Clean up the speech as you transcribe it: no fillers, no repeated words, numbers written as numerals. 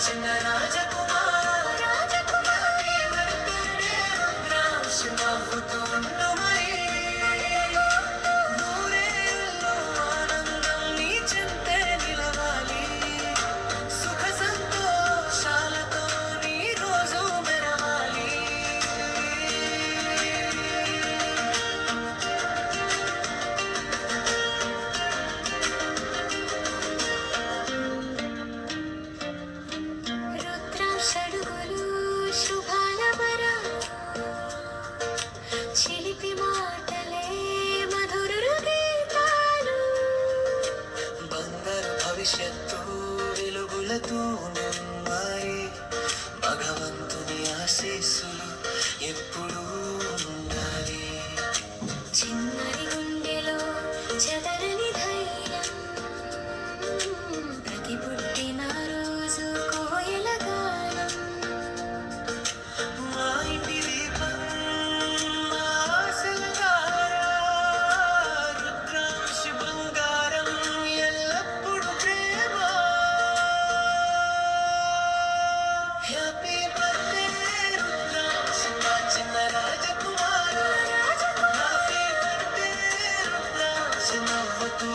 చిన్న రాజకుమార్ రుద్రాంశ నవ్వుతూ ఉండు మరి నూరేళ్ళు ఆనందం నీ చెంతే నిలవాలి సుఖ సంతోషాలతో నీ రోజు మెరవాలి రుద్రాంశడుగులు శుభాల వరాలు చిలిపి మాటలే మధుర గీతాలు బంగారు భవిష్యత్తు వెలుగులతో ఉన్నాయి భగవంతుని ఆశీస్సులు ఎప్పుడూ ఉండాలి చిన్నరి గుండెలో చెదరని ధైర్యం ప్రతి పుట్టిన రోజు కోయల గానం మా ఇంటి దీపం మా ఆశల తార రుద్రాంశ బంగారం ఎల్లప్పుడు ప్రేమ హ్యాపీ బర్త్డే రుద్రాంశ మా చిన్న రాజకుమార హ్యాపీ బర్త్డే రుద్రాంశ నవ్వుతూ